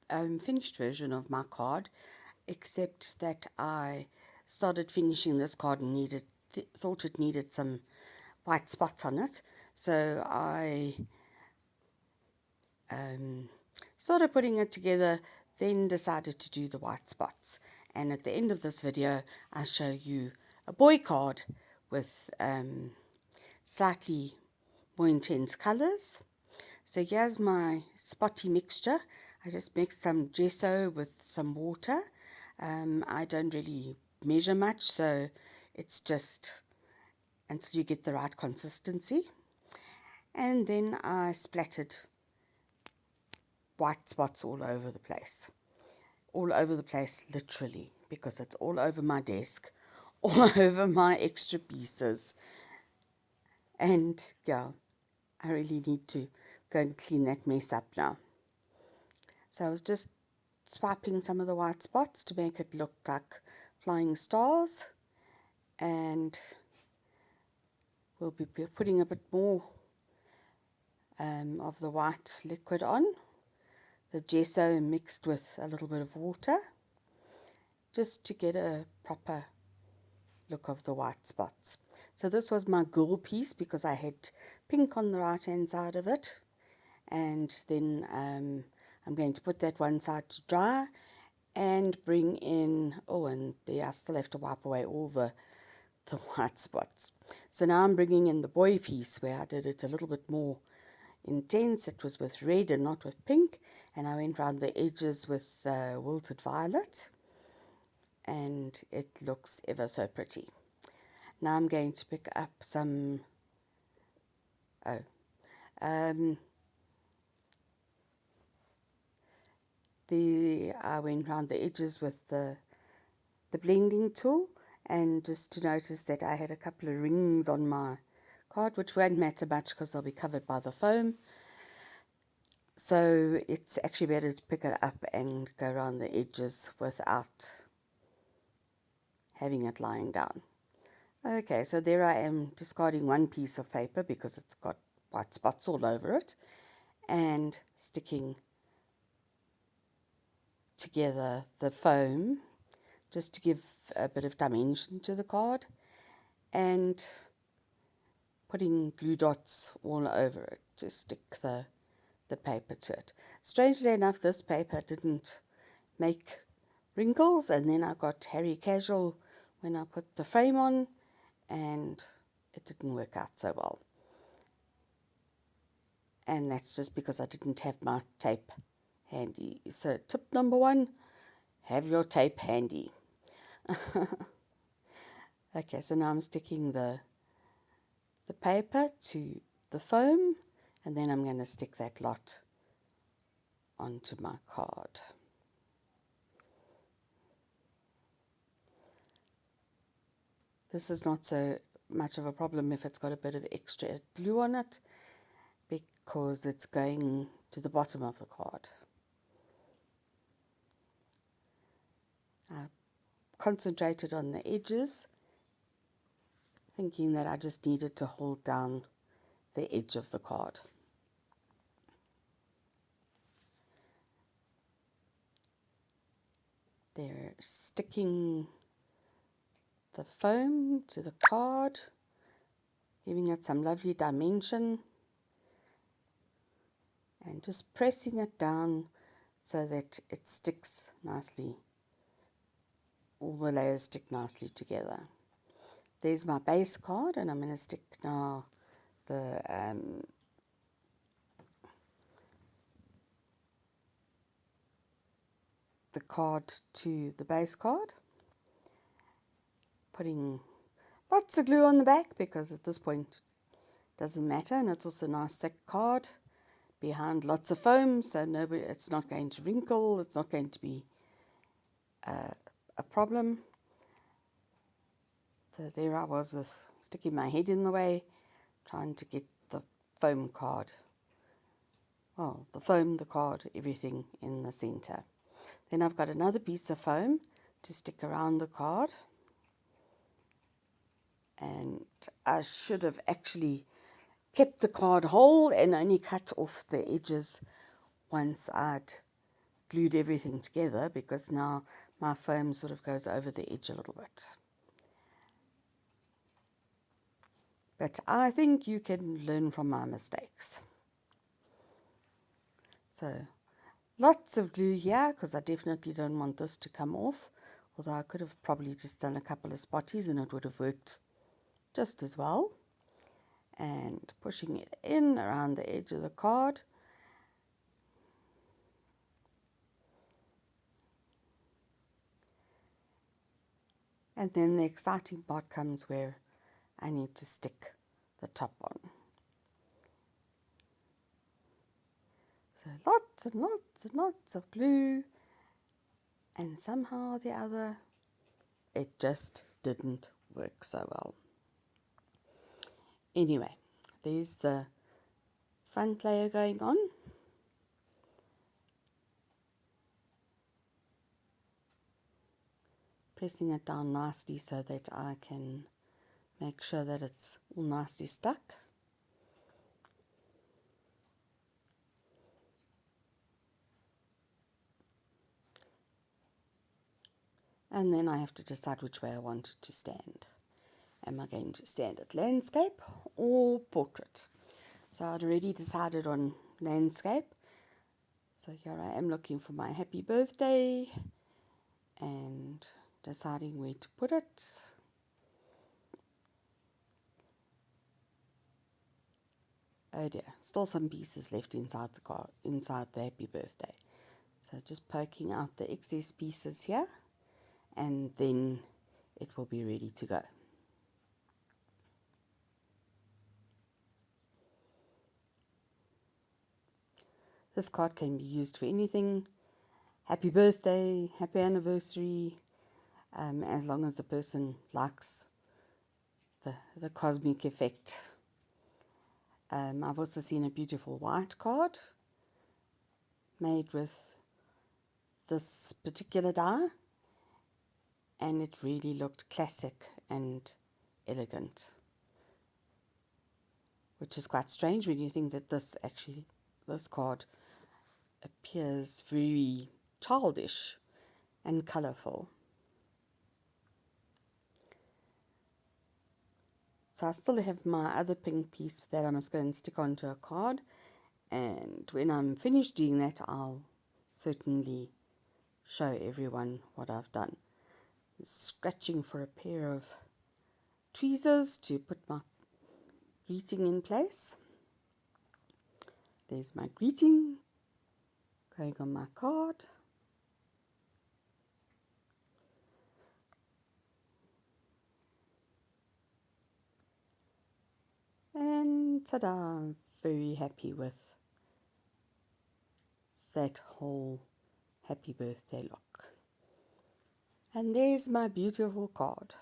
finished version of my card, except that I started finishing this card and thought it needed some white spots on it. So I started putting it together, then decided to do the white spots. And at the end of this video, I show you a boy card with slightly more intense colors. So here's my spotty mixture. I just mixed some gesso with some water. I don't really measure much, so it's just until you get the right consistency. And then I splattered white spots all over the place. All over the place, literally, because it's all over my desk, all over my extra pieces. And yeah, I really need to go and clean that mess up now. So I was just swiping some of the white spots to make it look like flying stars, and we'll be putting a bit more of the white liquid on, the gesso mixed with a little bit of water, just to get a proper look of the white spots. So this was my girl piece because I had pink on the right hand side of it, and then I'm going to put that one side to dry and bring in, oh, and there I still have to wipe away all the white spots. So now I'm bringing in the boy piece where I did it a little bit more intense. It was with red and not with pink, and I went around the edges with wilted violet, and it looks ever so pretty. Now I'm going to pick up some, I went around the edges with the blending tool, and just to notice that I had a couple of rings on my card, which won't matter much because they'll be covered by the foam. So it's actually better to pick it up and go around the edges without having it lying down. Okay, so there I am discarding one piece of paper because it's got white spots all over it, and sticking together the foam just to give a bit of dimension to the card, and putting glue dots all over it to stick the paper to it. Strangely enough, this paper didn't make wrinkles, and then I got Harry Casual when I put the frame on, and it didn't work out so well. And that's just because I didn't have my tape handy. So tip number 1, have your tape handy. Okay, so now I'm sticking the paper to the foam, and then I'm going to stick that lot onto my card. This is not so much of a problem if it's got a bit of extra glue on it, because it's going to the bottom of the card. I concentrated on the edges, thinking that I just needed to hold down the edge of the card. They're sticking the foam to the card, giving it some lovely dimension, and just pressing it down so that it sticks nicely. All the layers stick nicely together. There's my base card, and I'm going to stick now the card to the base card, putting lots of glue on the back because at this point it doesn't matter, and it's also a nice thick card behind lots of foam, so it's not going to wrinkle, it's not going to be a problem. So there I was with sticking my head in the way, trying to get the foam card, well, the foam, the card, everything in the center. Then I've got another piece of foam to stick around the card, and I should have actually kept the card whole and only cut off the edges once I'd glued everything together, because now my foam sort of goes over the edge a little bit. But I think you can learn from my mistakes. So lots of glue here, because I definitely don't want this to come off. Although I could have probably just done a couple of spotties and it would have worked just as well. And pushing it in around the edge of the card. And then the exciting part comes where I need to stick the top on. So lots and lots and lots of glue, and somehow or the other it just didn't work so well. Anyway, there's the front layer going on. Pressing it down nicely so that I can make sure that it's all nicely stuck. And then I have to decide which way I want it to stand. Am I going to stand at landscape or portrait? So I'd already decided on landscape. So here I am looking for my happy birthday and deciding where to put it. Oh dear, still some pieces left inside the car, inside the happy birthday. So just poking out the excess pieces here, and then it will be ready to go. This card can be used for anything. Happy birthday, happy anniversary, as long as the person likes the cosmic effect. I've also seen a beautiful white card made with this particular die, and it really looked classic and elegant, which is quite strange when you think that this card appears very childish and colourful. So I still have my other pink piece that I must go and stick onto a card, and when I'm finished doing that, I'll certainly show everyone what I've done. Scratching for a pair of tweezers to put my greeting in place. There's my greeting going on my card. And ta-da, I'm very happy with that whole happy birthday look. And there's my beautiful card.